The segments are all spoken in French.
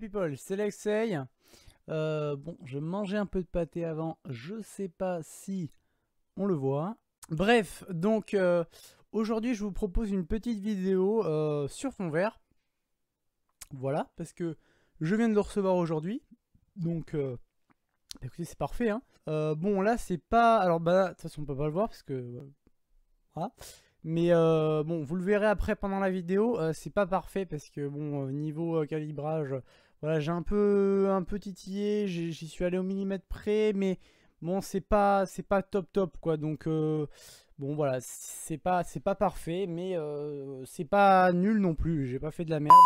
people, c'est Lexey. Bon, je mangeais un peu de pâté avant, je sais pas si on le voit. Bref, donc aujourd'hui je vous propose une petite vidéo sur fond vert. Voilà, parce que je viens de le recevoir aujourd'hui. Donc écoutez, c'est parfait, hein. Bon, là c'est pas... Alors bah de toute façon on peut pas le voir parce que... voilà. Mais bon, vous le verrez après pendant la vidéo, c'est pas parfait parce que bon, niveau calibrage, voilà, j'ai un peu titillé, j'y suis allé au millimètre près, mais bon, c'est pas top quoi. Donc bon voilà, c'est pas parfait, mais c'est pas nul non plus. J'ai pas fait de la merde.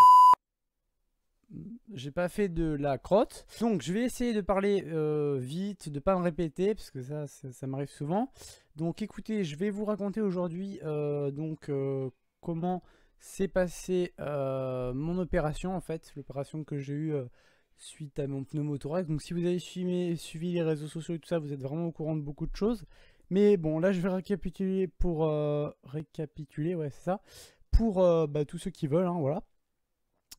J'ai pas fait de la crotte. Donc je vais essayer de parler vite, de pas me répéter, parce que ça m'arrive souvent. Donc écoutez, je vais vous raconter aujourd'hui comment s'est passée mon opération, en fait. L'opération que j'ai eue suite à mon pneumothorax. Donc si vous avez suivi les réseaux sociaux et tout ça, vous êtes vraiment au courant de beaucoup de choses. Mais bon, là je vais récapituler pour... récapituler, ouais c'est ça. Pour tous ceux qui veulent, hein, voilà.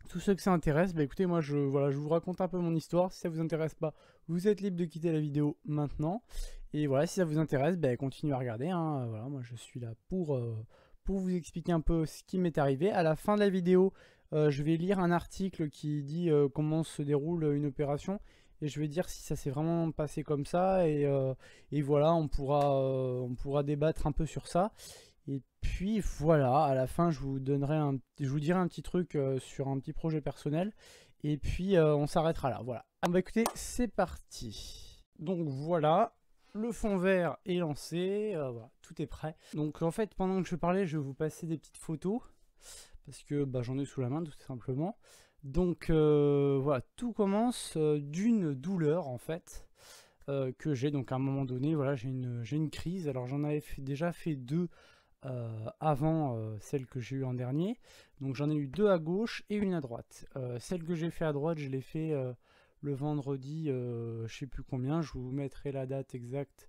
Tous ceux que ça intéresse, bah écoutez, moi je vous raconte un peu mon histoire. Si ça vous intéresse pas, vous êtes libre de quitter la vidéo maintenant. Et voilà, si ça vous intéresse, bah continuez à regarder, hein. Voilà, moi je suis là pour vous expliquer un peu ce qui m'est arrivé. À la fin de la vidéo, je vais lire un article qui dit comment se déroule une opération. Et je vais dire si ça s'est vraiment passé comme ça. Et voilà, on pourra débattre un peu sur ça. Et puis voilà, à la fin je vous dirai un petit truc sur un petit projet personnel. Et puis on s'arrêtera là, voilà. Ah bah écoutez, c'est parti. Donc voilà, le fond vert est lancé, voilà, tout est prêt. Donc en fait, pendant que je parlais, je vais vous passer des petites photos. Parce que bah, j'en ai sous la main tout simplement. Donc voilà, tout commence d'une douleur en fait. Que j'ai donc à un moment donné, voilà, j'ai une crise. Alors j'en avais déjà fait deux avant celle que j'ai eue en dernier. Donc j'en ai eu deux à gauche et une à droite. Celle que j'ai fait à droite, je l'ai fait le vendredi, je sais plus combien. Je vous mettrai la date exacte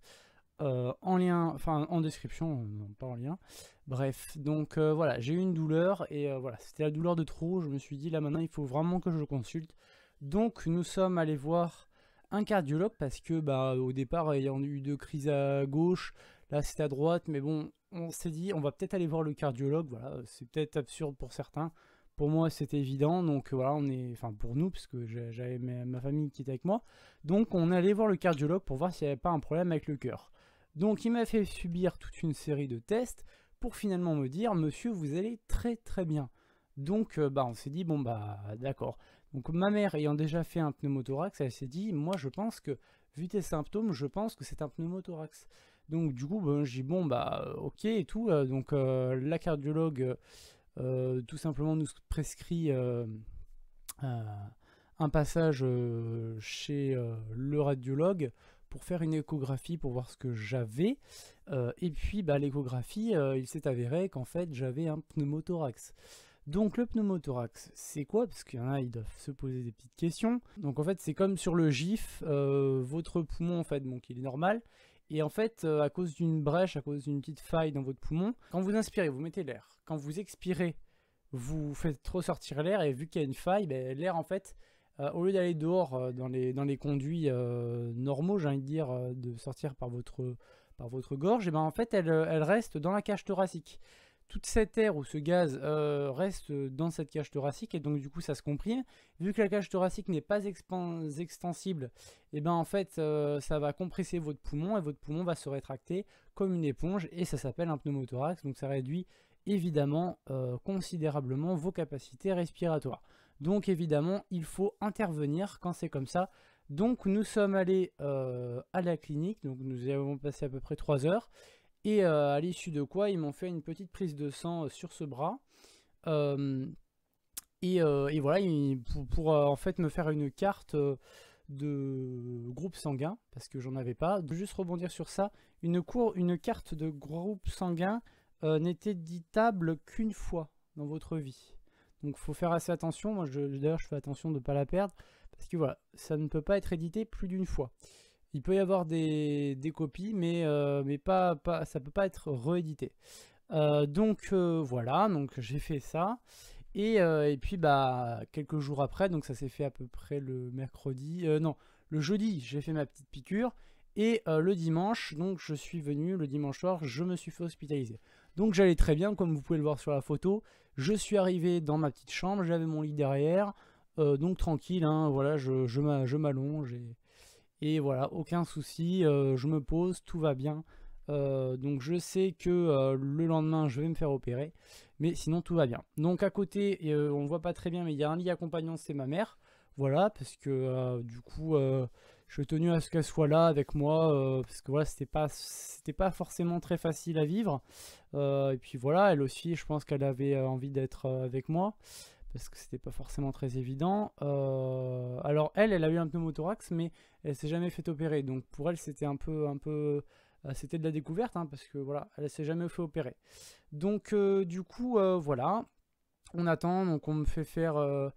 en lien, enfin en description, non pas en lien. Bref, donc voilà, j'ai eu une douleur et voilà, c'était la douleur de trop. Je me suis dit là maintenant il faut vraiment que je consulte. Donc nous sommes allés voir un cardiologue parce que bah au départ ayant eu deux crises à gauche, là c'était à droite, mais bon on s'est dit on va peut-être aller voir le cardiologue. Voilà, c'est peut-être absurde pour certains, pour moi c'était évident. Donc voilà, enfin pour nous parce que j'avais ma famille qui était avec moi, donc on est allé voir le cardiologue pour voir s'il n'y avait pas un problème avec le cœur. Donc il m'a fait subir toute une série de tests pour finalement me dire monsieur vous allez très très bien. Donc bah on s'est dit bon bah d'accord. Donc ma mère ayant déjà fait un pneumothorax, elle s'est dit moi je pense que vu tes symptômes je pense que c'est un pneumothorax. Donc du coup bah, je dis bon bah ok et tout. Donc la cardiologue tout simplement nous prescrit un passage chez le radiologue pour faire une échographie pour voir ce que j'avais. Et puis bah, l'échographie, il s'est avéré qu'en fait j'avais un pneumothorax. Donc le pneumothorax, c'est quoi? Parce qu'il y en a, ils doivent se poser des petites questions. Donc en fait, c'est comme sur le GIF, votre poumon en fait, donc il est normal. Et en fait, à cause d'une brèche, à cause d'une petite faille dans votre poumon, quand vous inspirez, vous mettez l'air. Quand vous expirez, vous faites ressortir l'air. Et vu qu'il y a une faille, ben, l'air en fait, au lieu d'aller dehors dans les conduits normaux, j'ai envie de dire, de sortir par votre gorge, et ben en fait, elle reste dans la cage thoracique. Toute cet air ou ce gaz reste dans cette cage thoracique et donc du coup ça se comprime. Vu que la cage thoracique n'est pas extensible, et ben en fait ça va compresser votre poumon et votre poumon va se rétracter comme une éponge et ça s'appelle un pneumothorax. Donc ça réduit évidemment considérablement vos capacités respiratoires. Donc évidemment il faut intervenir quand c'est comme ça. Donc nous sommes allés à la clinique, donc nous avons passé à peu près 3 heures. Et à l'issue de quoi, ils m'ont fait une petite prise de sang sur ce bras. Et voilà, pour en fait me faire une carte de groupe sanguin, parce que j'en avais pas. De juste rebondir sur ça, une carte de groupe sanguin n'est éditable qu'une fois dans votre vie. Donc il faut faire assez attention. Moi d'ailleurs je fais attention de ne pas la perdre, parce que voilà, ça ne peut pas être édité plus d'une fois. Il peut y avoir des copies, mais ça peut pas être réédité. Donc voilà, donc j'ai fait ça. Et puis bah quelques jours après, donc ça s'est fait à peu près le mercredi, non, le jeudi, j'ai fait ma petite piqûre. Et le dimanche, donc je suis venu, le dimanche soir, je me suis fait hospitaliser. Donc j'allais très bien, comme vous pouvez le voir sur la photo. Je suis arrivé dans ma petite chambre, j'avais mon lit derrière. Donc tranquille, hein, voilà, je m'allonge. Et voilà, aucun souci, je me pose, tout va bien. Donc je sais que le lendemain, je vais me faire opérer. Mais sinon, tout va bien. Donc à côté, on ne voit pas très bien, mais il y a un lit accompagnant, c'est ma mère. Voilà, parce que du coup, je suis tenu à ce qu'elle soit là avec moi. Parce que voilà, c'était pas forcément très facile à vivre. Et puis voilà, elle aussi, je pense qu'elle avait envie d'être avec moi. Parce que c'était pas forcément très évident. Alors elle a eu un pneumothorax, mais elle s'est jamais fait opérer. Donc pour elle, c'était c'était de la découverte, hein, parce que voilà, elle s'est jamais fait opérer. Donc du coup, voilà, on attend, donc on me fait faire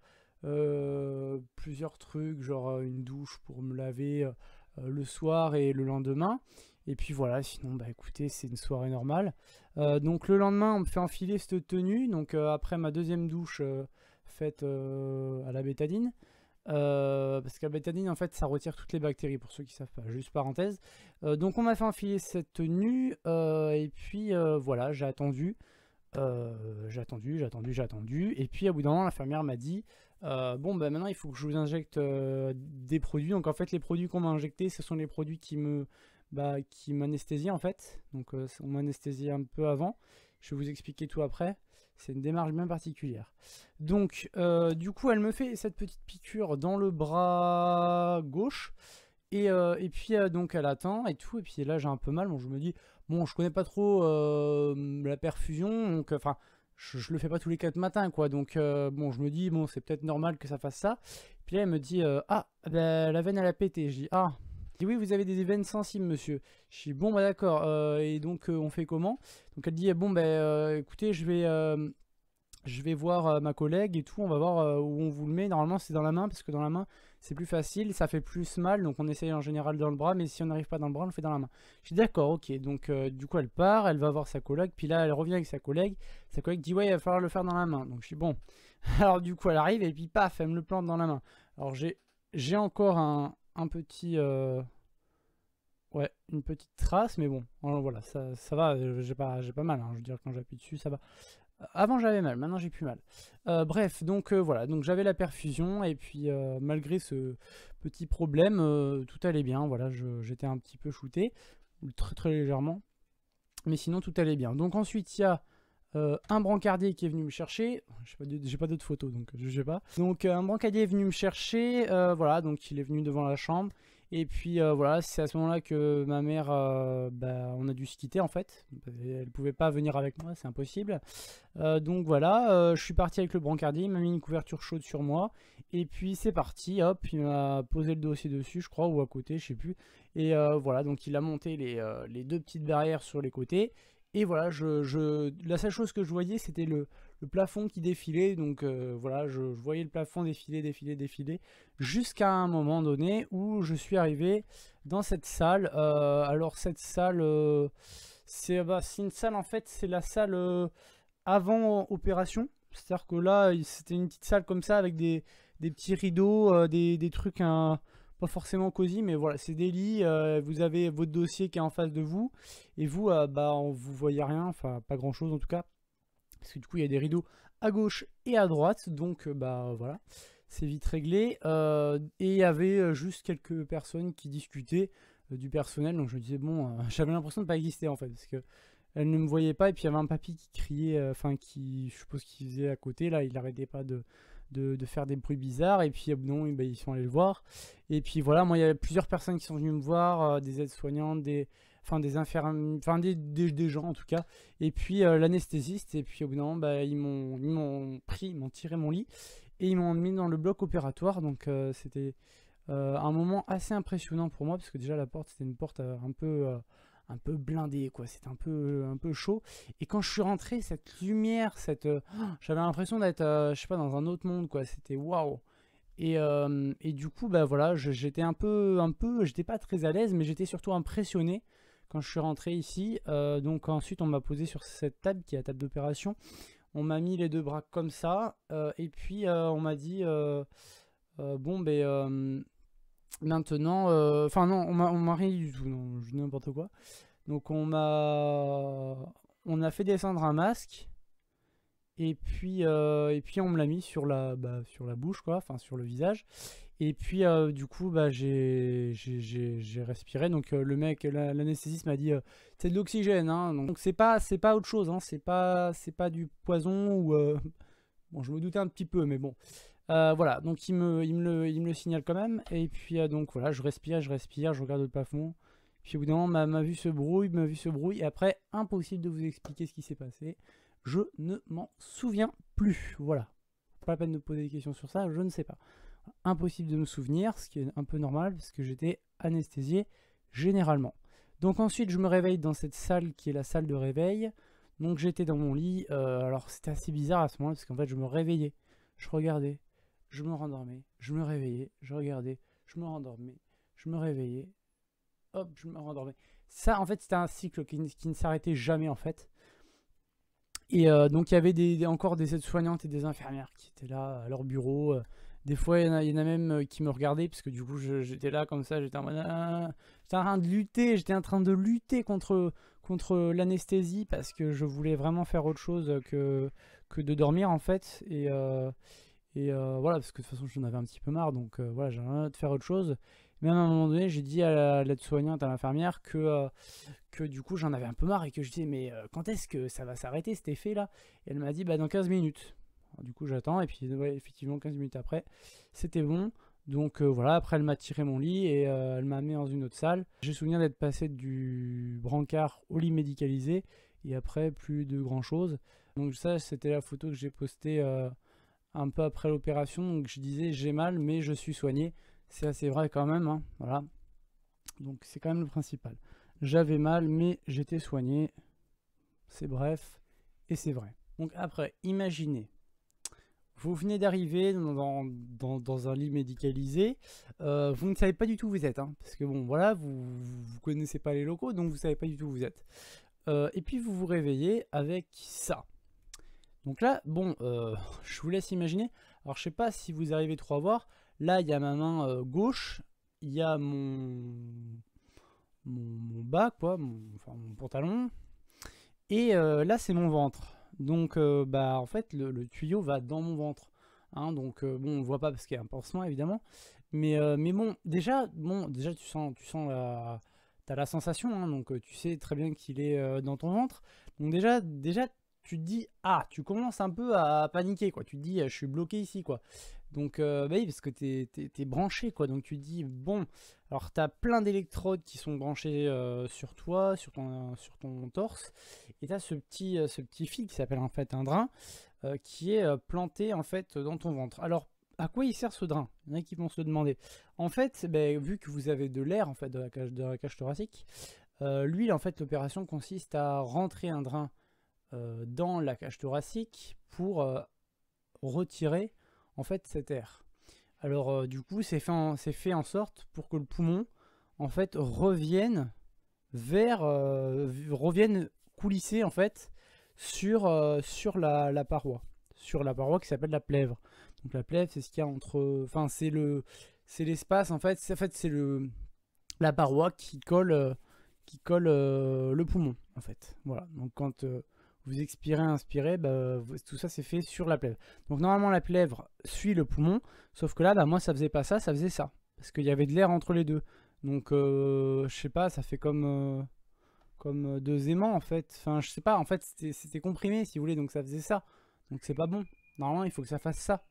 plusieurs trucs, genre une douche pour me laver le soir et le lendemain. Et puis voilà, sinon bah écoutez, c'est une soirée normale. Donc le lendemain, on me fait enfiler cette tenue, donc après ma deuxième douche faite à la bétadine. Parce que la bétadine, en fait, ça retire toutes les bactéries, pour ceux qui savent pas, juste parenthèse. Donc on m'a fait enfiler cette tenue, et puis voilà, j'ai attendu. J'ai attendu. Et puis, à bout d'un moment, l'infirmière m'a dit bon, bah maintenant, il faut que je vous injecte des produits. Donc, en fait, les produits qu'on m'a injectés, ce sont les produits qui m'anesthésient, en fait. Donc, on m'anesthésie un peu avant. Je vais vous expliquer tout après. C'est une démarche bien particulière. Donc, du coup, elle me fait cette petite piqûre dans le bras gauche. Et puis donc elle attend et tout, et puis là j'ai un peu mal, bon je me dis, bon je connais pas trop la perfusion, donc enfin je le fais pas tous les 4 matins quoi, donc bon je me dis, bon c'est peut-être normal que ça fasse ça. Puis là elle me dit, ah bah, la veine elle a pété, je dis, ah, je dis, oui vous avez des veines sensibles monsieur. Je dis, bon bah d'accord, et donc on fait comment? Donc elle dit, bon bah écoutez je vais voir ma collègue et tout, on va voir où on vous le met. Normalement c'est dans la main, parce que dans la main c'est plus facile, ça fait plus mal, donc on essaye en général dans le bras, mais si on n'arrive pas dans le bras, on le fait dans la main. Je dis d'accord, ok, donc du coup elle part, elle va voir sa collègue, puis là elle revient avec sa collègue dit ouais il va falloir le faire dans la main, donc je dis bon, alors du coup elle arrive et puis paf, elle me le plante dans la main. Alors j'ai encore un petit... ouais, une petite trace, mais bon, voilà, ça va, j'ai pas mal, hein, je veux dire quand j'appuie dessus ça va. Avant j'avais mal, maintenant j'ai plus mal. Bref, donc voilà, donc j'avais la perfusion et puis malgré ce petit problème, tout allait bien. Voilà, j'étais un petit peu shooté, très très légèrement, mais sinon tout allait bien. Donc ensuite il y a un brancardier qui est venu me chercher. J'ai pas d'autres photos, donc je sais pas. Donc un brancardier est venu me chercher, voilà, donc il est venu devant la chambre. Et puis voilà, c'est à ce moment-là que ma mère, bah, on a dû se quitter en fait. Elle pouvait pas venir avec moi, c'est impossible. Donc voilà, je suis parti avec le brancardier, il m'a mis une couverture chaude sur moi. Et puis c'est parti, hop, il m'a posé le dossier dessus, je crois, ou à côté, je sais plus. Et voilà, donc il a monté les deux petites barrières sur les côtés. Et voilà, la seule chose que je voyais, c'était le plafond qui défilait. Donc voilà, je voyais le plafond défiler, jusqu'à un moment donné où je suis arrivé dans cette salle. Alors cette salle, c'est une salle, en fait, c'est la salle avant opération. C'est-à-dire que là, c'était une petite salle comme ça avec des petits rideaux, des trucs... pas forcément cosy, mais voilà, c'est des lits, vous avez votre dossier qui est en face de vous, et vous, bah, vous voyez rien, enfin pas grand chose en tout cas, parce que du coup il y a des rideaux à gauche et à droite, donc bah voilà, c'est vite réglé, et il y avait juste quelques personnes qui discutaient du personnel, donc je me disais bon, j'avais l'impression de ne pas exister en fait, parce que elle ne me voyait pas, et puis il y avait un papy qui criait, enfin qui, je suppose qu'il faisait à côté, là, il arrêtait pas de faire des bruits bizarres, et puis non, bah, ils sont allés le voir. Et puis voilà, moi il y avait plusieurs personnes qui sont venues me voir, des aides-soignantes, des infirmiers, enfin des gens en tout cas, et puis l'anesthésiste. Et puis au bout d'un moment, bah, ils m'ont tiré mon lit et ils m'ont mis dans le bloc opératoire. Donc c'était un moment assez impressionnant pour moi, parce que déjà la porte, c'était une porte un peu blindé quoi, c'était un peu chaud, et quand je suis rentré, cette lumière, j'avais l'impression d'être je sais pas, dans un autre monde quoi, c'était waouh. Et du coup bah voilà, j'étais j'étais pas très à l'aise, mais j'étais surtout impressionné quand je suis rentré ici. Donc ensuite on m'a posé sur cette table qui est la table d'opération, On m'a mis les deux bras comme ça, et puis on m'a dit bon ben maintenant, enfin non, on m'a rien dit du tout, non, je dis n'importe quoi. Donc on a fait descendre un masque. Et puis on me l'a mis sur sur la bouche, quoi, enfin sur le visage. Et puis du coup, j'ai respiré. Donc le mec, l'anesthésiste m'a dit c'est de l'oxygène, hein. Donc c'est pas autre chose, hein. C'est pas du poison ou bon, je me doutais un petit peu, mais bon. Voilà, donc il me le signale quand même. Et puis donc voilà, je respire, je regarde le plafond. Puis au bout d'un moment, ma vue se brouille, Et après, impossible de vous expliquer ce qui s'est passé. Je ne m'en souviens plus. Voilà. Pas la peine de poser des questions sur ça, je ne sais pas. Impossible de me souvenir, ce qui est un peu normal parce que j'étais anesthésié généralement. Donc ensuite, je me réveille dans cette salle qui est la salle de réveil. Donc j'étais dans mon lit. Alors c'était assez bizarre à ce moment-là parce qu'en fait, je me réveillais. Je regardais. Je me rendormais. Je me réveillais. Je regardais. Je me rendormais. Je me réveillais. Hop, je me rendormais. Ça, en fait, c'était un cycle qui ne s'arrêtait jamais, en fait. Et donc, il y avait encore des aides-soignantes et des infirmières qui étaient là à leur bureau. Des fois, il y en a même qui me regardaient, parce que du coup, j'étais là comme ça, j'étais en mode... j'étais en train de lutter, contre l'anesthésie, parce que je voulais vraiment faire autre chose que de dormir, en fait. Et voilà, parce que de toute façon, j'en avais un petit peu marre, donc voilà, j'avais envie de faire autre chose. Même à un moment donné, j'ai dit à l'aide-soignante, à l'infirmière, que du coup j'en avais un peu marre et que je disais mais quand est-ce que ça va s'arrêter cet effet là? Et elle m'a dit bah dans 15 minutes. Alors, du coup j'attends et puis ouais, effectivement 15 minutes après c'était bon. Donc voilà, après elle m'a tiré mon lit et elle m'a amené dans une autre salle. J'ai souvenir d'être passé du brancard au lit médicalisé et après plus de grand chose. Donc ça c'était la photo que j'ai postée un peu après l'opération. Donc je disais j'ai mal mais je suis soigné. C'est assez vrai quand même, hein, voilà. Donc c'est quand même le principal. J'avais mal, mais j'étais soigné. C'est bref, et c'est vrai. Donc après, imaginez, vous venez d'arriver dans un lit médicalisé, vous ne savez pas du tout où vous êtes, hein, parce que bon, voilà, vous connaissez pas les locaux, donc vous savez pas du tout où vous êtes. Et puis vous vous réveillez avec ça. Donc là, bon, je vous laisse imaginer. Alors je sais pas si vous arrivez trop à voir. Là, il y a ma main gauche, il y a mon bas, quoi, enfin, mon pantalon. Et là, c'est mon ventre. Donc, bah, en fait, le tuyau va dans mon ventre. Hein, donc, bon, on ne voit pas parce qu'il y a un pansement, évidemment. Mais bon, déjà, tu sens t'as la sensation. Hein, donc, tu sais très bien qu'il est dans ton ventre. Donc, déjà, tu te dis, ah, tu commences un peu à paniquer, quoi. Tu te dis, je suis bloqué ici, quoi. Donc, bah oui, parce que t'es branché, quoi. Donc, tu te dis, bon, alors tu as plein d'électrodes qui sont branchées sur toi, sur ton torse. Et tu as ce petit fil qui s'appelle en fait un drain, qui est planté en fait dans ton ventre. Alors, à quoi il sert ce drain? Il y en a qui vont se le demander. En fait, ben, vu que vous avez de l'air en fait de la cage thoracique, lui, en fait, l'opération consiste à rentrer un drain dans la cage thoracique pour retirer en fait cet air. Alors du coup, c'est fait en sorte pour que le poumon en fait revienne coulisser en fait sur la paroi, qui s'appelle la plèvre. Donc la plèvre, c'est ce qu'il y a entre, enfin c'est l'espace en fait, c'est la paroi qui colle le poumon en fait. Voilà. Donc quand vous expirez, inspirez, bah, tout ça c'est fait sur la plèvre. Donc normalement la plèvre suit le poumon, sauf que là, bah, moi ça faisait pas ça, ça faisait ça. Parce qu'il y avait de l'air entre les deux. Donc je sais pas, ça fait comme deux aimants en fait. Enfin je sais pas, en fait c'était comprimé si vous voulez, donc ça faisait ça. Donc c'est pas bon. Normalement il faut que ça fasse ça.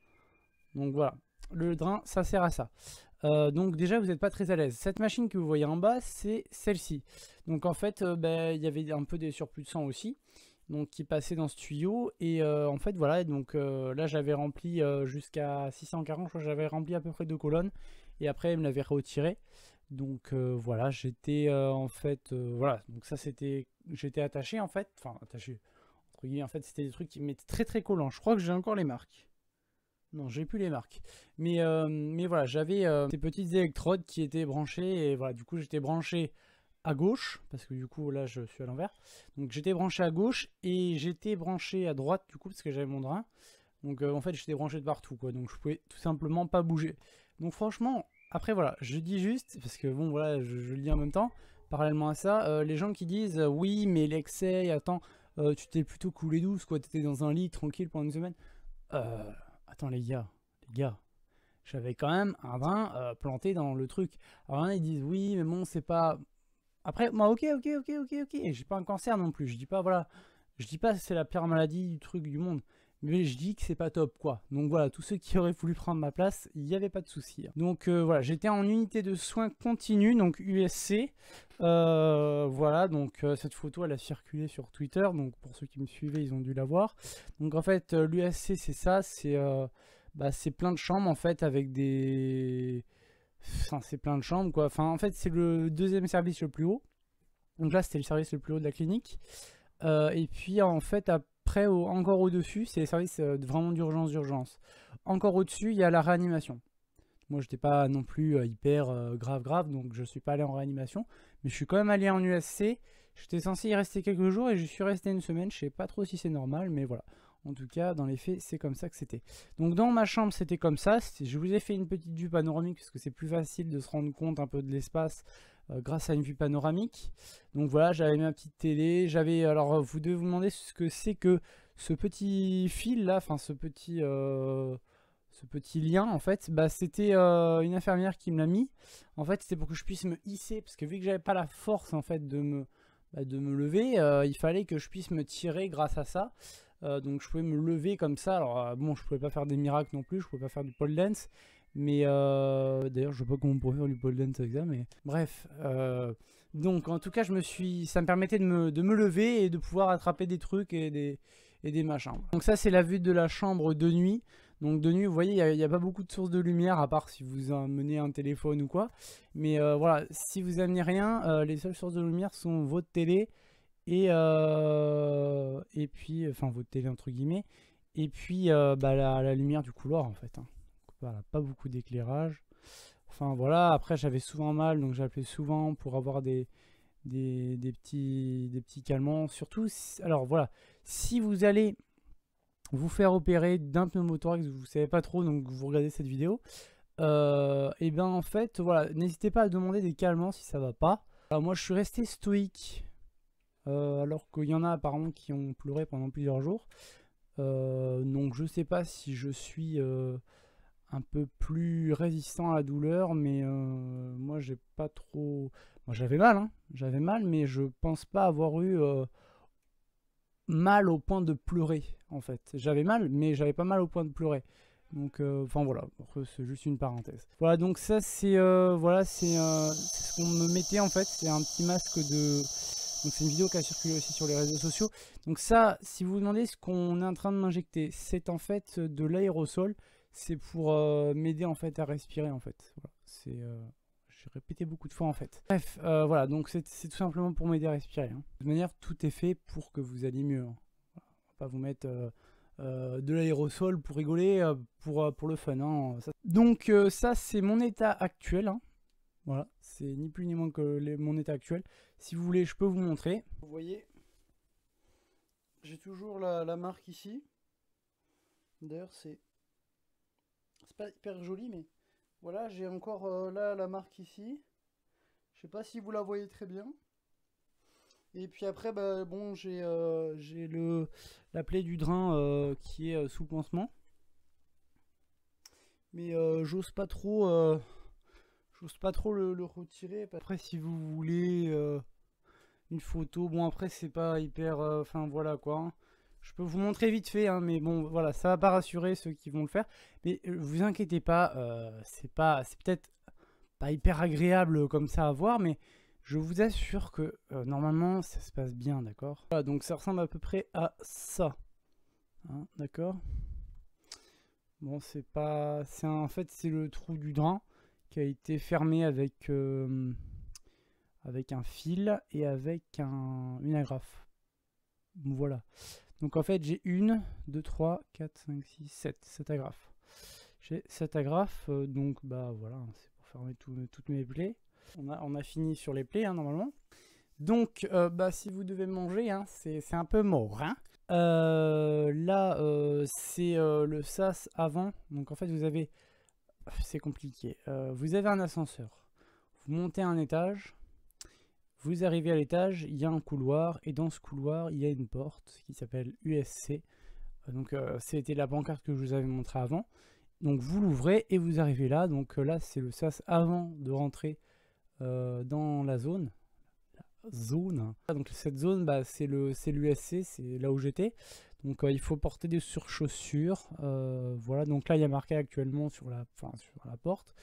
Donc voilà, le drain ça sert à ça. Donc déjà vous n'êtes pas très à l'aise. Cette machine que vous voyez en bas c'est celle-ci. Donc en fait bah, il y avait un peu des surplus de sang aussi. Donc qui passait dans ce tuyau et en fait voilà, donc là j'avais rempli jusqu'à 640, je crois que j'avais rempli à peu près 2 colonnes et après il me l'avait retiré. Donc voilà, j'étais en fait voilà, donc ça j'étais attaché en fait, enfin attaché entre guillemets, en fait c'était des trucs qui m'étaient très très collants. Je crois que j'ai encore les marques. Non, j'ai plus les marques. Mais voilà, j'avais ces petites électrodes qui étaient branchées et voilà, du coup j'étais branché à gauche, parce que du coup là je suis à l'envers. Donc j'étais branché à gauche et j'étais branché à droite du coup parce que j'avais mon drain. Donc en fait j'étais branché de partout quoi, donc je pouvais tout simplement pas bouger. Donc franchement, après voilà, je dis juste, parce que bon voilà, je le dis en même temps, parallèlement à ça, les gens qui disent oui mais l'excès, attends, tu t'es plutôt coulé douce quoi, t'étais dans un lit tranquille pendant une semaine. Attends les gars, j'avais quand même un drain planté dans le truc. Alors ils disent oui mais bon c'est pas... Après moi ok, j'ai pas un cancer non plus, je dis pas voilà, je dis pas que c'est la pire maladie du truc du monde. Mais je dis que c'est pas top quoi. Donc voilà, tous ceux qui auraient voulu prendre ma place, il n'y avait pas de souci. Donc voilà, j'étais en unité de soins continus, donc USC. Voilà, donc cette photo elle a circulé sur Twitter, donc pour ceux qui me suivaient, ils ont dû la voir. Donc en fait, l'USC c'est ça, c'est plein de chambres en fait avec des... Enfin, c'est plein de chambres quoi. Enfin, en fait, c'est le deuxième service le plus haut. Donc là, c'était le service le plus haut de la clinique. Et puis en fait, après, encore au-dessus, c'est les services vraiment d'urgence. Encore au-dessus, il y a la réanimation. Moi, j'étais pas non plus hyper grave, donc je suis pas allé en réanimation. Mais je suis quand même allé en USC. J'étais censé y rester quelques jours et je suis resté une semaine. Je sais pas trop si c'est normal, mais voilà. En tout cas, dans les faits, c'est comme ça que c'était. Donc dans ma chambre, c'était comme ça. Je vous ai fait une petite vue panoramique parce que c'est plus facile de se rendre compte un peu de l'espace grâce à une vue panoramique. Donc voilà, j'avais ma petite télé. Alors vous devez vous demander ce que c'est que ce petit fil là, enfin ce petit lien en fait, bah, c'était une infirmière qui me l'a mis. En fait, c'était pour que je puisse me hisser parce que vu que j'avais pas la force en fait de me lever, il fallait que je puisse me tirer grâce à ça. Donc je pouvais me lever comme ça. Alors bon, je pouvais pas faire des miracles non plus, je pouvais pas faire du pole dance. Mais d'ailleurs, je sais pas comment on pourrait faire du pole dance avec ça, mais bref. Donc en tout cas, ça me permettait de me lever et de pouvoir attraper des trucs et des machins. Donc ça, c'est la vue de la chambre de nuit. Donc de nuit, vous voyez, il n'y a pas beaucoup de sources de lumière, à part si vous amenez un téléphone ou quoi. Mais voilà, si vous amenez rien, les seules sources de lumière sont votre télé et puis, enfin votre télé entre guillemets, et puis la lumière du couloir en fait. Hein. Voilà, pas beaucoup d'éclairage. Enfin voilà, après j'avais souvent mal, donc j'appelais souvent pour avoir des petits calmants. Surtout, alors voilà, si vous allez vous faire opérer d'un pneumothorax, vous savez pas trop, donc vous regardez cette vidéo, et bien en fait, voilà, n'hésitez pas à demander des calmants si ça va pas. Alors moi je suis resté stoïque, alors qu'il y en a apparemment qui ont pleuré pendant plusieurs jours. Donc je sais pas si je suis un peu plus résistant à la douleur, mais moi j'ai pas trop... Moi j'avais mal, hein, j'avais mal, mais je pense pas avoir eu mal au point de pleurer en fait. J'avais mal, mais j'avais pas mal au point de pleurer. Donc, enfin voilà, c'est juste une parenthèse. Voilà, donc ça c'est c'est ce qu'on me mettait en fait. C'est un petit masque de... Donc c'est une vidéo qui a circulé aussi sur les réseaux sociaux. Donc ça, si vous vous demandez ce qu'on est en train de m'injecter, c'est en fait de l'aérosol. C'est pour m'aider en fait à respirer en fait. Voilà, c'est... J'ai répété beaucoup de fois en fait. Bref, voilà, donc c'est tout simplement pour m'aider à respirer. Hein. De toute manière, tout est fait pour que vous alliez mieux. Hein. Voilà. On va pas vous mettre de l'aérosol pour rigoler, pour le fun. Hein. Donc ça, c'est mon état actuel. Hein. Voilà, c'est ni plus ni moins que mon état actuel. Si vous voulez, je peux vous montrer. Vous voyez, j'ai toujours la marque ici. D'ailleurs, c'est pas hyper joli, mais... Voilà, j'ai encore là la marque ici. Je sais pas si vous la voyez très bien. Et puis après, bah, bon, j'ai la plaie du drain qui est sous pansement. Mais j'ose pas trop le retirer. Après, si vous voulez une photo, bon après c'est pas hyper, enfin voilà quoi. Hein. Je peux vous montrer vite fait, hein, mais bon, voilà, ça va pas rassurer ceux qui vont le faire. Mais vous inquiétez pas, c'est peut-être pas hyper agréable comme ça à voir, mais je vous assure que normalement ça se passe bien, d'accord? Voilà, donc ça ressemble à peu près à ça, hein, d'accord? Bon, c'est pas, en fait c'est le trou du drain qui a été fermé avec un fil et avec une agrafe. Voilà. Donc en fait j'ai 1, 2, 3, 4, 5, 6, 7 agrafes. J'ai 7 agrafes, donc bah voilà, c'est pour fermer toutes mes plaies. On a fini sur les plaies, hein, normalement. Donc, si vous devez manger, hein, c'est un peu mort. Hein. Là, c'est le sas avant. Donc, en fait, vous avez... C'est compliqué. Vous avez un ascenseur. Vous montez un étage. Vous arrivez à l'étage, il y a un couloir. Et dans ce couloir, il y a une porte qui s'appelle USC. Donc, c'était la pancarte que je vous avais montré avant. Donc, vous l'ouvrez et vous arrivez là. Donc, là, c'est le sas avant de rentrer dans la zone. Donc cette zone, c'est l'USC, c'est là où j'étais. Donc il faut porter des surchaussures. Voilà, donc là il y a marqué actuellement sur la porte.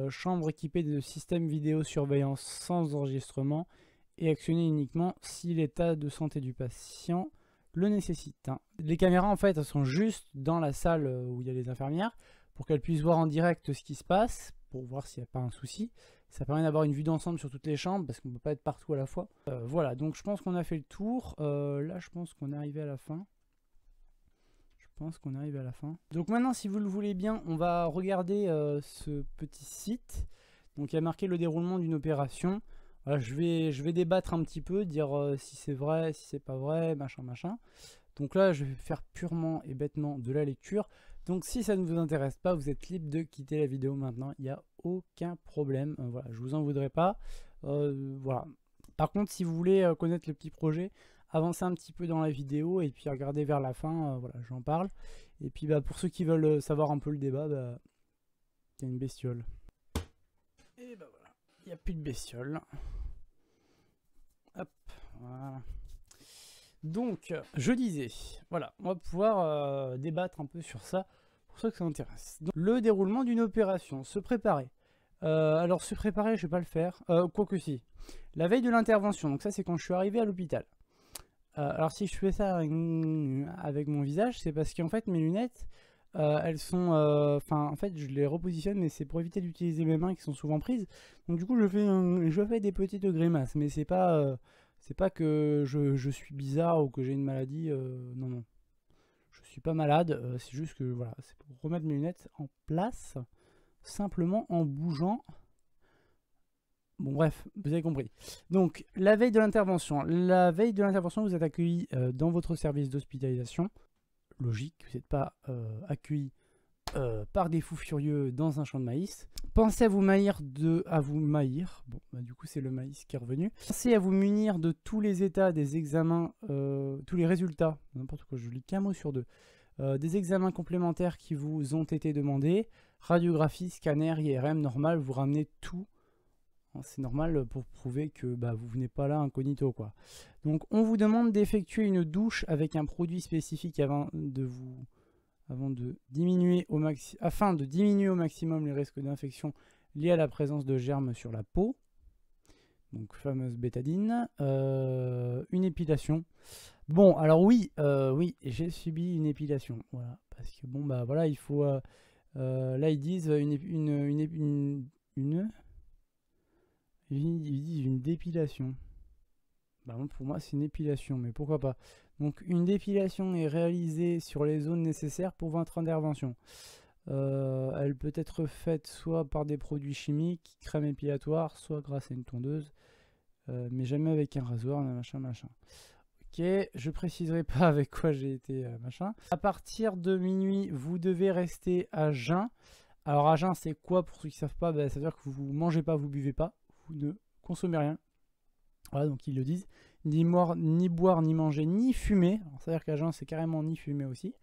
Chambre équipée de système vidéosurveillance sans enregistrement et actionnée uniquement si l'état de santé du patient le nécessite. Hein. Les caméras en fait elles sont juste dans la salle où il y a les infirmières pour qu'elles puissent voir en direct ce qui se passe, pour voir s'il n'y a pas un souci. Ça permet d'avoir une vue d'ensemble sur toutes les chambres parce qu'on ne peut pas être partout à la fois. Voilà, donc je pense qu'on a fait le tour. Là, je pense qu'on est arrivé à la fin. Donc maintenant, si vous le voulez bien, on va regarder ce petit site. Donc il y a marqué le déroulement d'une opération. Voilà, je vais débattre un petit peu, dire si c'est vrai, si c'est pas vrai, machin. Donc là, je vais faire purement et bêtement de la lecture. Donc si ça ne vous intéresse pas, vous êtes libre de quitter la vidéo maintenant, il n'y a aucun problème. Voilà, je vous en voudrais pas. Voilà. Par contre, si vous voulez connaître le petit projet, avancez un petit peu dans la vidéo et puis regardez vers la fin, voilà, j'en parle. Et puis pour ceux qui veulent savoir un peu le débat, il y a une bestiole. Et voilà, il n'y a plus de bestiole. Hop, voilà. Donc, je disais, voilà, on va pouvoir débattre un peu sur ça, pour ceux que ça intéresse. Donc, le déroulement d'une opération, se préparer. Alors, se préparer, je vais pas le faire, quoique si. La veille de l'intervention, donc ça c'est quand je suis arrivé à l'hôpital. Alors, si je fais ça avec mon visage, c'est parce qu'en fait, mes lunettes, elles sont... en fait, je les repositionne, mais c'est pour éviter d'utiliser mes mains qui sont souvent prises. Donc, du coup, je fais des petites grimaces, mais c'est pas... c'est pas que je suis bizarre ou que j'ai une maladie, non. Je suis pas malade, c'est juste que voilà, c'est pour remettre mes lunettes en place, simplement en bougeant. Bon bref, vous avez compris. Donc, la veille de l'intervention. La veille de l'intervention, vous êtes accueilli dans votre service d'hospitalisation. Logique, vous n'êtes pas accueilli par des fous furieux dans un champ de maïs. Pensez à vous maïr bon, du coup c'est le maïs qui est revenu. Pensez à vous munir de tous les états des examens, tous les résultats, n'importe quoi, je lis qu'un mot sur deux, des examens complémentaires qui vous ont été demandés, radiographie, scanner, IRM, normal, vous ramenez tout. C'est normal pour prouver que vous venez pas là incognito quoi. Donc on vous demande d'effectuer une douche avec un produit spécifique afin de diminuer au maximum les risques d'infection liés à la présence de germes sur la peau. Donc fameuse bétadine. Une épilation. Bon alors oui, j'ai subi une épilation. Voilà, parce que bon voilà, il faut là ils disent ils disent une dépilation. Bon, pour moi c'est une épilation, mais pourquoi pas. Donc une dépilation est réalisée sur les zones nécessaires pour votre intervention. Elle peut être faite soit par des produits chimiques, crème épilatoire, soit grâce à une tondeuse, mais jamais avec un rasoir, machin. Ok, je préciserai pas avec quoi j'ai été machin. À partir de minuit, vous devez rester à jeun. Alors à jeun c'est quoi pour ceux qui ne savent pas? Ça veut dire que vous mangez pas, vous buvez pas, vous ne consommez rien. Voilà, donc ils le disent. Ni boire, ni manger, ni fumer. C'est-à-dire qu'à jeun, c'est carrément ni fumer aussi.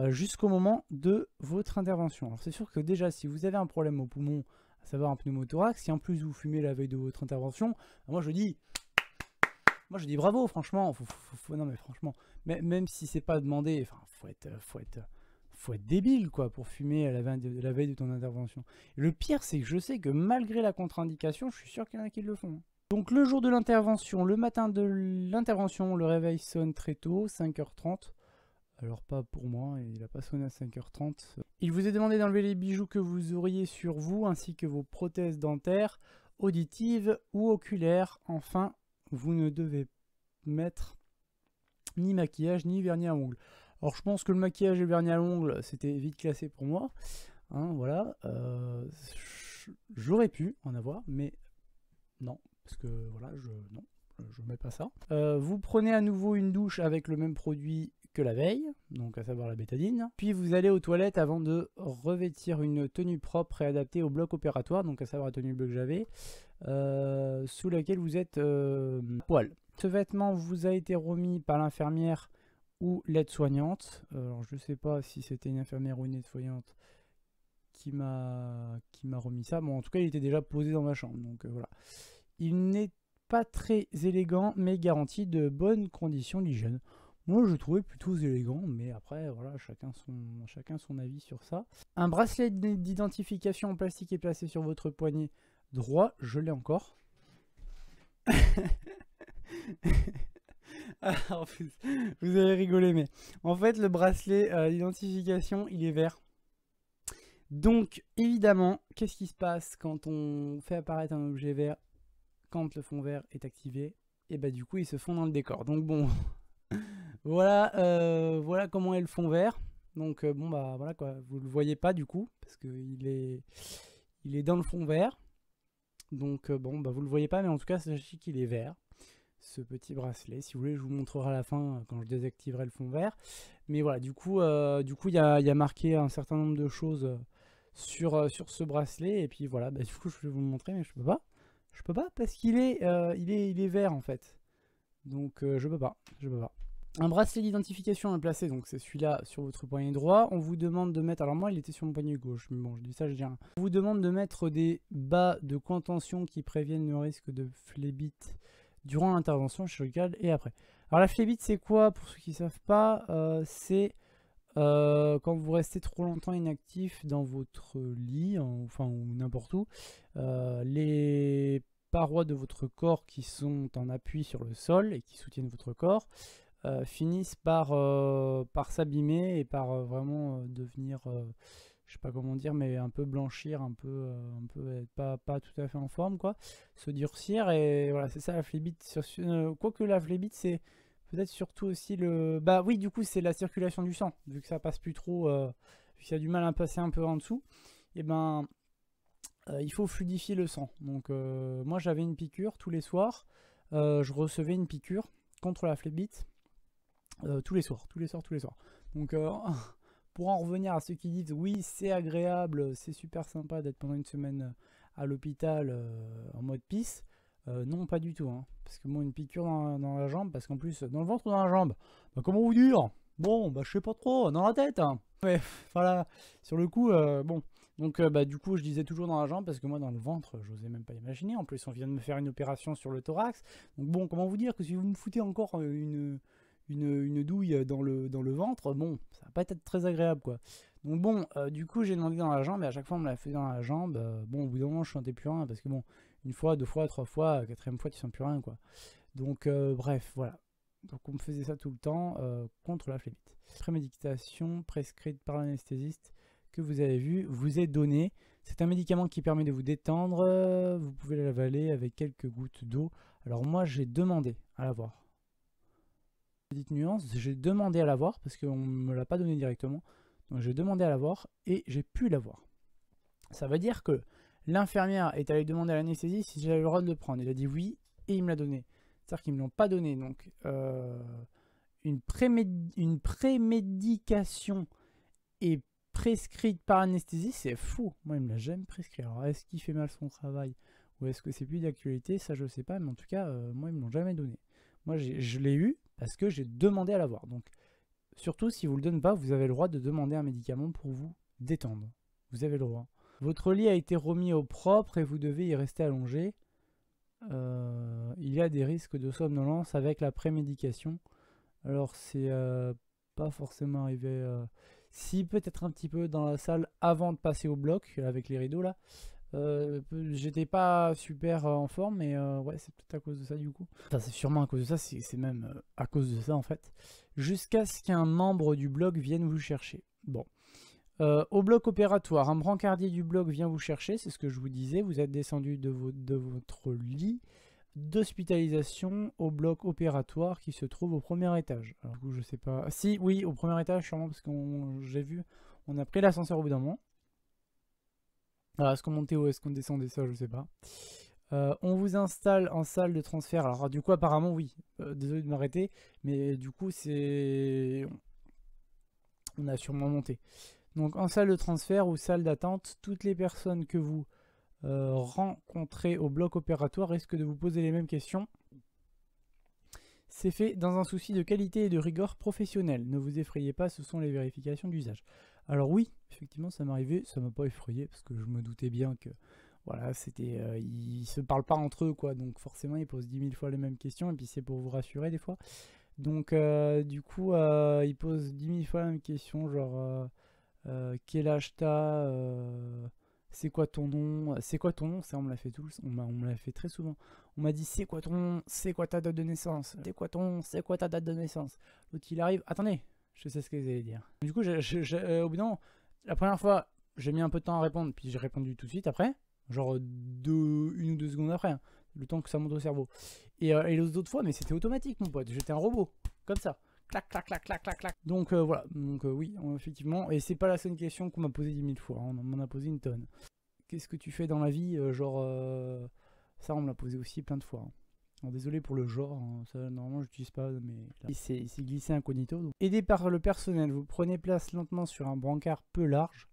Jusqu'au moment de votre intervention. Alors c'est sûr que déjà, si vous avez un problème au poumon, à savoir un pneumothorax, si en plus vous fumez la veille de votre intervention, moi je dis bravo, franchement. Non mais franchement, même si c'est pas demandé, faut être débile quoi pour fumer à la veille de ton intervention. Et le pire, c'est que je sais que malgré la contre-indication, je suis sûr qu'il y en a qui le font. Donc le jour de l'intervention, le matin de l'intervention, le réveil sonne très tôt, 5h30. Alors pas pour moi, il n'a pas sonné à 5h30. Il vous est demandé d'enlever les bijoux que vous auriez sur vous, ainsi que vos prothèses dentaires, auditives ou oculaires. Enfin, vous ne devez mettre ni maquillage ni vernis à ongles. Alors je pense que le maquillage et le vernis à ongles, c'était vite classé pour moi. Hein, voilà. J'aurais pu en avoir, mais Non, parce que voilà, non, je mets pas ça. Vous prenez à nouveau une douche avec le même produit que la veille, donc à savoir la bétadine. Puis vous allez aux toilettes avant de revêtir une tenue propre et adaptée au bloc opératoire, donc à savoir la tenue bleue que j'avais, sous laquelle vous êtes à poil. Ce vêtement vous a été remis par l'infirmière ou l'aide-soignante. Alors je sais pas si c'était une infirmière ou une aide-soignante qui m'a remis ça. Bon, en tout cas, il était déjà posé dans ma chambre, donc voilà. Il n'est pas très élégant, mais garantit de bonnes conditions d'hygiène. Moi, je le trouvais plutôt élégant, mais après, voilà, chacun son avis sur ça. Un bracelet d'identification en plastique est placé sur votre poignet droit. Je l'ai encore. Alors, vous avez rigolé, mais en fait, le bracelet d'identification, il est vert. Donc, évidemment, qu'est-ce qui se passe quand on fait apparaître un objet vert quand le fond vert est activé? Et bah du coup, il se fond dans le décor. Donc bon, voilà, voilà comment est le fond vert. Donc bon bah voilà quoi, vous le voyez pas du coup parce que il est dans le fond vert. Donc bon bah vous le voyez pas, mais en tout cas sachez qu'il est vert. Ce petit bracelet, si vous voulez, je vous montrerai à la fin quand je désactiverai le fond vert. Mais voilà, du coup, il y a marqué un certain nombre de choses sur ce bracelet. Et puis voilà, bah, du coup, je vais vous le montrer, mais je peux pas. Je peux pas parce qu'il est, il est vert en fait. Donc je peux pas. Un bracelet d'identification est placé, donc c'est celui-là sur votre poignet droit. On vous demande de mettre, alors moi il était sur mon poignet gauche, mais bon je dis ça, je dis rien. On vous demande de mettre des bas de contention qui préviennent le risque de phlébite durant l'intervention chirurgicale et après. Alors la phlébite c'est quoi? Pour ceux qui ne savent pas, c'est quand vous restez trop longtemps inactif dans votre lit, enfin ou n'importe où, les parois de votre corps qui sont en appui sur le sol et qui soutiennent votre corps finissent par s'abîmer et par vraiment devenir, je sais pas comment dire, mais un peu blanchir, un peu être pas tout à fait en forme, quoi, se durcir, et voilà, c'est ça la phlébite. Quoique la phlébite, c'est peut-être surtout aussi le... Bah oui, du coup, c'est la circulation du sang, vu que ça passe plus trop, vu qu'il y a du mal à passer un peu en dessous, et ben... il faut fluidifier le sang. Donc moi j'avais une piqûre tous les soirs. Je recevais une piqûre contre la phlébite tous les soirs. Donc pour en revenir à ceux qui disent oui c'est agréable, c'est super sympa d'être pendant une semaine à l'hôpital en mode pisse. Non pas du tout. Hein. Parce que moi une piqûre dans la jambe, parce qu'en plus dans le ventre ou dans la jambe, bah, comment vous dire? Bon bah je sais pas trop, dans la tête. Hein. Ouais, voilà, sur le coup, bon. Donc bah, du coup je disais toujours dans la jambe parce que moi dans le ventre j'osais même pas imaginer. En plus on vient de me faire une opération sur le thorax. Donc bon, comment vous dire que si vous me foutez encore une douille dans le ventre, bon ça va pas être très agréable quoi. Donc bon, du coup j'ai demandé dans la jambe et à chaque fois on me l'a fait dans la jambe. Bon au bout d'un moment je sentais plus rien parce que bon, une fois, deux fois, trois fois, quatrième fois tu sens plus rien quoi. Donc bref, voilà. Donc on me faisait ça tout le temps contre la phlébite. Prémédication prescrite par l'anesthésiste que vous avez vu vous est donné. C'est un médicament qui permet de vous détendre. Vous pouvez l'avaler avec quelques gouttes d'eau. Alors moi j'ai demandé à l'avoir. Petite nuance, j'ai demandé à l'avoir parce qu'on ne me l'a pas donné directement. Donc j'ai demandé à l'avoir et j'ai pu l'avoir. Ça veut dire que l'infirmière est allée demander à l'anesthésiste si j'avais le droit de le prendre. Il a dit oui et il me l'a donné. C'est-à-dire qu'ils ne me l'ont pas donné. Donc une prémédication est prescrite par anesthésie, c'est fou. Moi, il me l'a jamais prescrit. Alors, est-ce qu'il fait mal son travail ou est-ce que c'est plus d'actualité? Ça, je sais pas. Mais en tout cas, moi, ils me l'ont jamais donné. Moi, je l'ai eu parce que j'ai demandé à l'avoir. Donc, surtout, si vous le donnez pas, vous avez le droit de demander un médicament pour vous détendre. Vous avez le droit. Votre lit a été remis au propre et vous devez y rester allongé. Il y a des risques de somnolence avec la prémédication. Alors, c'est pas forcément arrivé... Si, peut-être un petit peu dans la salle avant de passer au bloc avec les rideaux là. J'étais pas super en forme, mais ouais, c'est peut-être à cause de ça du coup. Enfin, c'est sûrement à cause de ça, c'est même à cause de ça en fait. Jusqu'à ce qu'un membre du bloc vienne vous chercher. Bon. Au bloc opératoire, un brancardier du bloc vient vous chercher, c'est ce que je vous disais. Vous êtes descendu de votre lit d'hospitalisation au bloc opératoire qui se trouve au premier étage. Alors du coup, je sais pas. Si, oui, au premier étage, sûrement, parce que j'ai vu, on a pris l'ascenseur au bout d'un moment. Alors, est-ce qu'on montait ou est-ce qu'on descendait, ça, je sais pas. On vous installe en salle de transfert. Alors du coup apparemment oui, désolé de m'arrêter, mais du coup c'est... On a sûrement monté. Donc en salle de transfert ou salle d'attente, toutes les personnes que vous rencontrez au bloc opératoire risquent de vous poser les mêmes questions. C'est fait dans un souci de qualité et de rigueur professionnelle. Ne vous effrayez pas, ce sont les vérifications d'usage. Alors oui, effectivement ça m'est arrivé, ça m'a pas effrayé parce que je me doutais bien que voilà, c'était, ils se parlent pas entre eux quoi, donc forcément ils posent 10 000 fois les mêmes questions et puis c'est pour vous rassurer des fois. Donc du coup ils posent 10 000 fois la même question, genre quel âge t'as, c'est quoi ton nom, c'est quoi ton nom, ça on me l'a fait tous, on me l'a fait très souvent. On m'a dit c'est quoi ton nom, c'est quoi ta date de naissance, c'est quoi ton nom, c'est quoi ta date de naissance. L'autre il arrive, attendez, je sais ce que vous allez dire. Du coup au bout d'un moment, la première fois j'ai mis un peu de temps à répondre, puis j'ai répondu tout de suite après. Genre 1 ou 2 secondes après, hein, le temps que ça monte au cerveau. Et les autres fois, mais c'était automatique mon pote, j'étais un robot, comme ça. Clac, clac, clac, clac, clac, clac. Donc voilà, donc oui, effectivement. Et c'est pas la seule question qu'on m'a posée 10 000 fois, hein, on m'en a posé une tonne. Qu'est-ce que tu fais dans la vie, genre... ça on me l'a posé aussi plein de fois. Hein. Alors, désolé pour le genre, hein, ça normalement j'utilise pas, mais là, c'est glissé incognito. Donc. Aidé par le personnel, vous prenez place lentement sur un brancard peu large.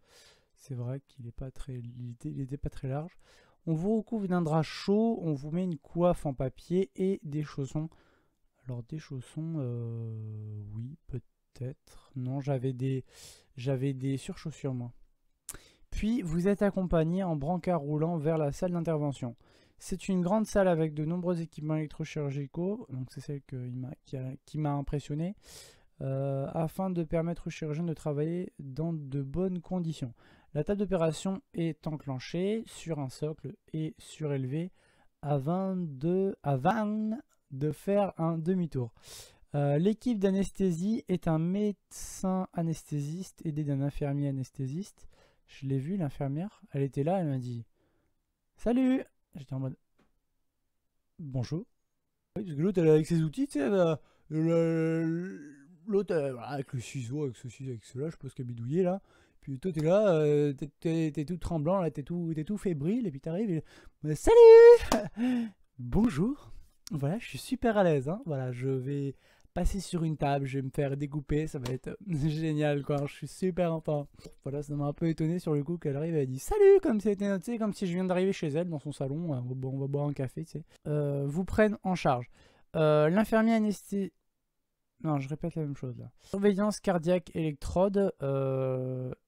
C'est vrai qu'il n'est pas très, il était pas très large. On vous recouvre d'un drap chaud, on vous met une coiffe en papier et des chaussons. Alors des chaussons, oui, peut-être. Non, j'avais des surchaussures moi. Puis vous êtes accompagné en brancard roulant vers la salle d'intervention. C'est une grande salle avec de nombreux équipements électrochirurgicaux, donc c'est celle qui m'a impressionné, afin de permettre aux chirurgiens de travailler dans de bonnes conditions. La table d'opération est enclenchée sur un socle et surélevée avant de faire un demi-tour. L'équipe d'anesthésie est un médecin anesthésiste aidé d'un infirmier anesthésiste. Je l'ai vu, l'infirmière. Elle était là, elle m'a dit « Salut !» J'étais en mode « Bonjour ». Oui, parce que l'autre, elle est avec ses outils, tu sais, l'autre, avec le ciseau, avec ceci, avec cela, je suppose qu'elle bidouillait là. Puis toi, t'es là, t'es tout tremblant, là, t'es tout fébrile, et puis t'arrives et... Salut. Bonjour. Voilà, je suis super à l'aise, hein. Voilà, je vais passer sur une table, je vais me faire découper, ça va être génial, quoi. Je suis super content. Voilà, ça m'a un peu étonné sur le coup qu'elle arrive et elle dit salut, comme si c'était, tu sais, comme si je viens d'arriver chez elle dans son salon, on va boire un café, tu sais. Vous prennent en charge. L'infirmier anesthésiste... Non, je répète la même chose là. Surveillance cardiaque électrode,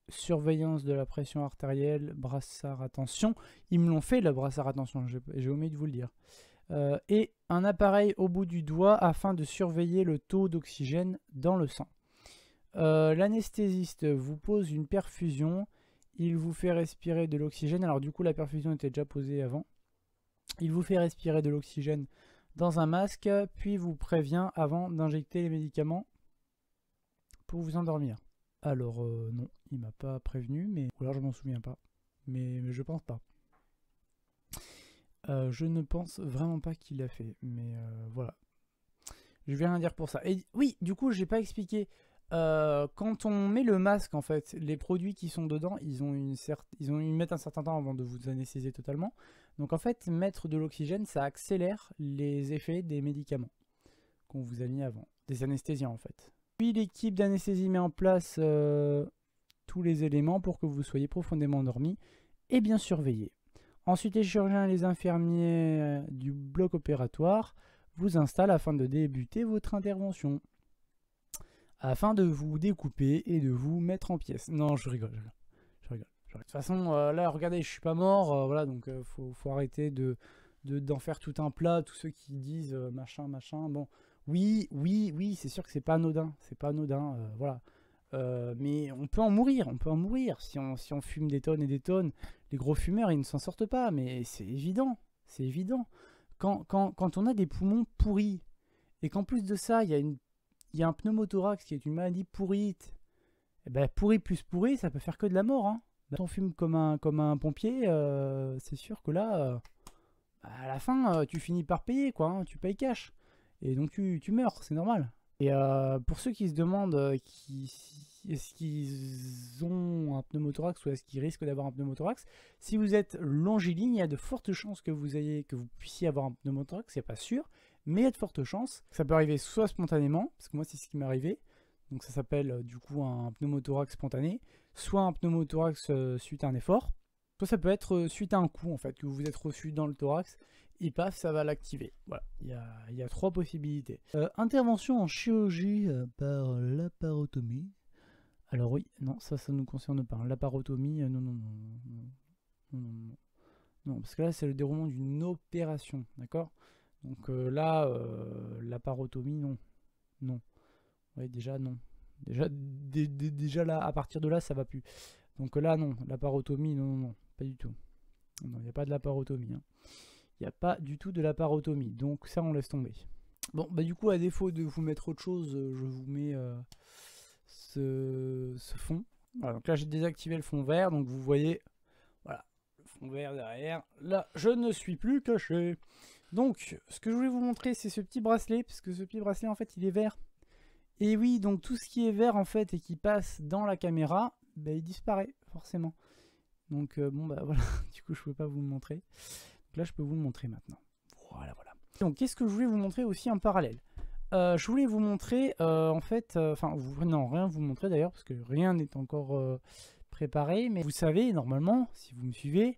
surveillance de la pression artérielle, brassard à tension. Ils me l'ont fait, le brassard à tension, j'ai omis de vous le dire. Et un appareil au bout du doigt afin de surveiller le taux d'oxygène dans le sang. L'anesthésiste vous pose une perfusion. Il vous fait respirer de l'oxygène. Alors du coup, la perfusion était déjà posée avant. Il vous fait respirer de l'oxygène dans un masque, puis vous prévient avant d'injecter les médicaments pour vous endormir. Alors non, il m'a pas prévenu, mais ou alors je m'en souviens pas, mais je pense pas. Je ne pense vraiment pas qu'il l'a fait, mais voilà. Je vais rien dire pour ça. Et oui, du coup, j'ai pas expliqué. Quand on met le masque, en fait, les produits qui sont dedans, ils mettent un certain temps avant de vous anesthésier totalement. Donc en fait, mettre de l'oxygène, ça accélère les effets des médicaments qu'on vous a mis avant, des anesthésiens en fait. Puis l'équipe d'anesthésie met en place tous les éléments pour que vous soyez profondément endormi et bien surveillé. Ensuite, les chirurgiens et les infirmiers du bloc opératoire vous installent afin de débuter votre intervention. Afin de vous découper et de vous mettre en pièces. Non, je rigole. De toute façon, là, regardez, je suis pas mort, voilà, donc faut arrêter d'en faire tout un plat. Tous ceux qui disent machin, bon, oui, c'est sûr que c'est pas anodin, voilà. Mais on peut en mourir, si on fume des tonnes et des tonnes. Les gros fumeurs, ils ne s'en sortent pas, mais c'est évident, Quand on a des poumons pourris, et qu'en plus de ça, il y a un pneumothorax qui est une maladie pourrite, et ben pourri plus pourri, ça peut faire que de la mort, hein. Quand on fume comme un pompier, c'est sûr que là, à la fin, tu finis par payer, quoi, hein, tu payes cash. Et donc tu meurs, c'est normal. Et pour ceux qui se demandent est-ce qu'ils ont un pneumothorax ou est-ce qu'ils risquent d'avoir un pneumothorax. Si vous êtes longiligne, il y a de fortes chances que vous puissiez avoir un pneumothorax, c'est pas sûr, mais il y a de fortes chances. Ça peut arriver soit spontanément, parce que moi c'est ce qui m'est arrivé, donc ça s'appelle du coup un pneumothorax spontané, soit un pneumothorax suite à un effort, soit ça peut être suite à un coup en fait, que vous vous êtes reçu dans le thorax, et paf, ça va l'activer. Voilà, il y a 3 possibilités. Intervention en chirurgie par laparotomie. Alors oui, non, ça ne nous concerne pas. Laparotomie, non, non, non, non, non, non, non, parce que là, c'est le déroulement d'une opération, d'accord? Donc là, laparotomie, non, non. Oui, déjà, non. Déjà là, à partir de là, ça va plus. Donc là, non, laparotomie, non, non, non, pas du tout. Non, il n'y a pas de laparotomie, hein. Il n'y a pas du tout de laparotomie, donc ça on laisse tomber. Bon, bah du coup, à défaut de vous mettre autre chose, je vous mets ce fond. Voilà, donc là j'ai désactivé le fond vert, donc vous voyez, voilà, le fond vert derrière. Là, je ne suis plus caché. Donc, ce que je voulais vous montrer, c'est ce petit bracelet, parce que ce petit bracelet, en fait, il est vert. Et oui, donc tout ce qui est vert, en fait, et qui passe dans la caméra, bah, il disparaît, forcément. Donc, bon, bah voilà, du coup, je ne peux pas vous le montrer. Là, je peux vous le montrer maintenant. Voilà, voilà. Donc, qu'est-ce que je voulais vous montrer aussi en parallèle? Je voulais vous montrer, en fait, non, rien vous montrer d'ailleurs, parce que rien n'est encore préparé, mais vous savez, normalement, si vous me suivez,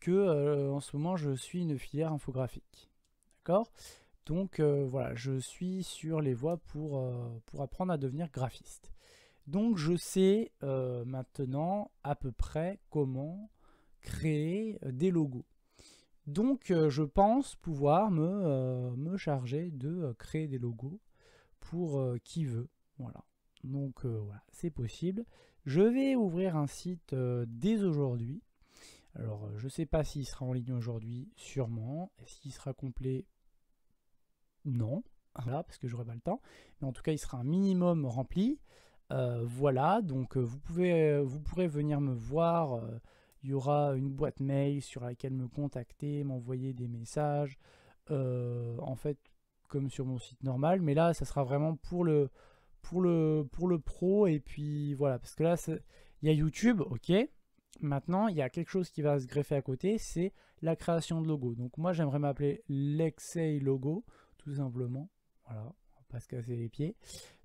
que en ce moment, je suis une filière infographique. D'accord? Donc, voilà, je suis sur les voies pour apprendre à devenir graphiste. Donc, je sais maintenant à peu près comment créer des logos. Donc je pense pouvoir me charger de créer des logos pour qui veut. Voilà. Donc voilà, c'est possible. Je vais ouvrir un site dès aujourd'hui. Alors je ne sais pas s'il sera en ligne aujourd'hui, sûrement. Est-ce qu'il sera complet? Non. Voilà, parce que j'aurai pas le temps. Mais en tout cas, il sera un minimum rempli. Voilà, donc vous pourrez venir me voir. Il y aura une boîte mail sur laquelle me contacter, m'envoyer des messages, en fait comme sur mon site normal, mais là ça sera vraiment pour le pro, et puis voilà, parce que là il y a YouTube, ok, maintenant il y a quelque chose qui va se greffer à côté, c'est la création de logos. Donc moi j'aimerais m'appeler Lexei Logo, tout simplement, voilà, on va pas se casser les pieds.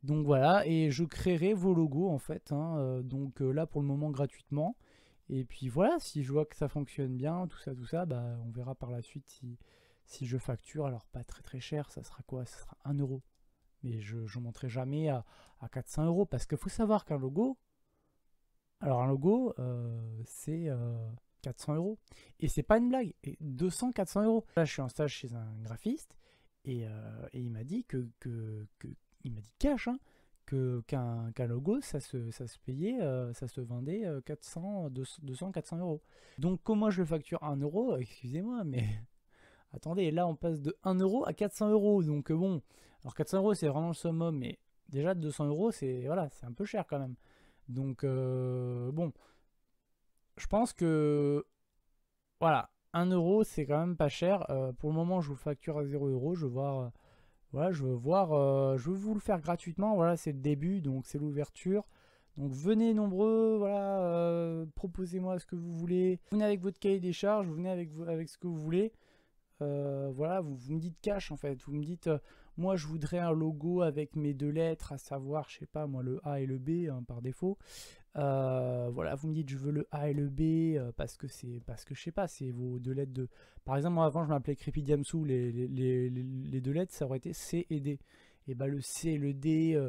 Donc voilà, et je créerai vos logos en fait, hein, donc là pour le moment gratuitement. Et puis voilà, si je vois que ça fonctionne bien, tout ça, bah, on verra par la suite si je facture. Alors pas très très cher, ça sera quoi? Ça sera 1 euro. Mais je ne monterai jamais à 400 euros, parce qu'il faut savoir qu'un logo, alors un logo, c'est 400 euros. Et c'est pas une blague, et 200-400 euros. Là je suis en stage chez un graphiste, et il m'a dit il m'a dit cash, hein, qu'un logo, ça se payait, ça se vendait 200-400 euros. Donc comment je le facture 1 euro? Excusez-moi, mais attendez, là on passe de 1 euro à 400 euros. Donc bon, alors 400 euros c'est vraiment le summum, mais déjà 200 euros c'est voilà, c'est un peu cher quand même. Donc bon, je pense que voilà, 1 euro c'est quand même pas cher. Pour le moment, je vous facture à 0 euros. Je veux voir. Voilà, je veux vous le faire gratuitement. Voilà, c'est le début, donc c'est l'ouverture. Donc venez nombreux, voilà, proposez-moi ce que vous voulez. Venez avec votre cahier des charges, venez avec ce que vous voulez. Voilà, vous me dites cash en fait. Vous me dites, moi je voudrais un logo avec mes 2 lettres, à savoir, je sais pas moi, le A et le B, hein, par défaut. Voilà, vous me dites je veux le A et le B parce que je sais pas, c'est vos 2 lettres de. Par exemple, moi avant je m'appelais Creepy-Diamsou, les 2 lettres ça aurait été C et D. Et bah le C et le D,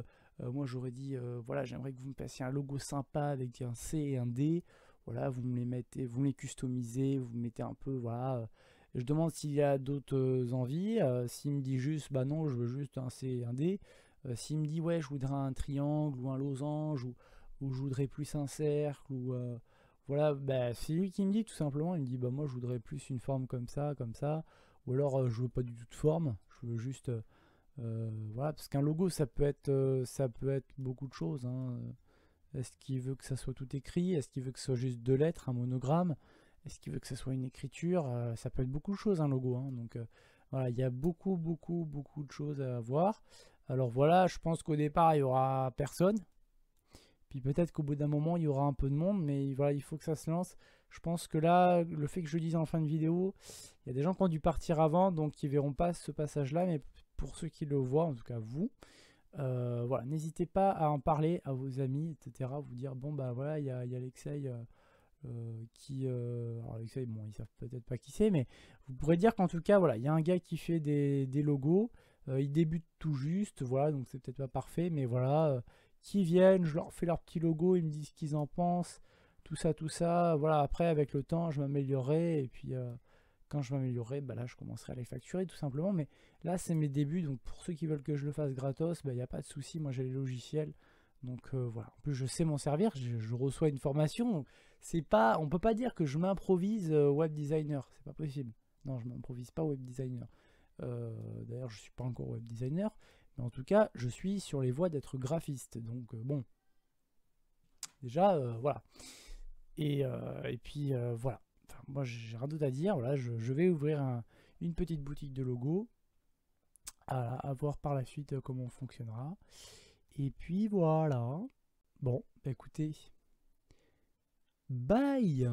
moi j'aurais dit voilà, j'aimerais que vous me passiez un logo sympa avec un C et un D. Voilà, vous me les mettez, vous me les customisez, vous me mettez un peu, voilà. Je demande s'il y a d'autres envies. S'il me dit juste bah non, je veux juste un C et un D. S'il me dit ouais, je voudrais un triangle ou un losange, ou je voudrais plus un cercle, ou voilà, bah, c'est lui qui me dit tout simplement. Il me dit bah moi je voudrais plus une forme comme ça, ou alors je veux pas du tout de forme, je veux juste voilà, parce qu'un logo ça peut être beaucoup de choses, hein. Est-ce qu'il veut que ça soit tout écrit? Est-ce qu'il veut que ce soit juste 2 lettres, un monogramme? Est-ce qu'il veut que ça soit une écriture? Ça peut être beaucoup de choses un logo, hein. Donc voilà, il y a beaucoup de choses à voir. Alors voilà, je pense qu'au départ il y aura personne, Puis peut-être qu'au bout d'un moment, il y aura un peu de monde, mais voilà, il faut que ça se lance. Je pense que là, le fait que je le dise en fin de vidéo, il y a des gens qui ont dû partir avant, donc ils verront pas ce passage-là, mais pour ceux qui le voient, en tout cas vous, voilà, n'hésitez pas à en parler à vos amis, etc. Vous dire, bon bah voilà, il y a Alexei qui... alors Alexei, bon, ils savent peut-être pas qui c'est, mais vous pourrez dire qu'en tout cas, voilà, il y a un gars qui fait des logos, il débute tout juste, voilà, donc c'est peut-être pas parfait, mais voilà, qui viennent, je leur fais leur petit logo, ils me disent ce qu'ils en pensent, tout ça, voilà, après avec le temps je m'améliorerai, et puis quand je m'améliorerai, bah là je commencerai à les facturer tout simplement, mais là c'est mes débuts, donc pour ceux qui veulent que je le fasse gratos, il n'y a pas de souci, moi j'ai les logiciels, donc voilà, en plus je sais m'en servir, je reçois une formation, c'est pas, on peut pas dire que je m'improvise web designer, c'est pas possible, non je m'improvise pas web designer, d'ailleurs je suis pas encore web designer, mais en tout cas je suis sur les voies d'être graphiste, donc bon, déjà voilà. Et puis voilà. Enfin, moi j'ai rien d'autre à dire. Voilà, je vais ouvrir une petite boutique de logos. À voir par la suite comment on fonctionnera. Et puis voilà. Bon, bah écoutez. Bye!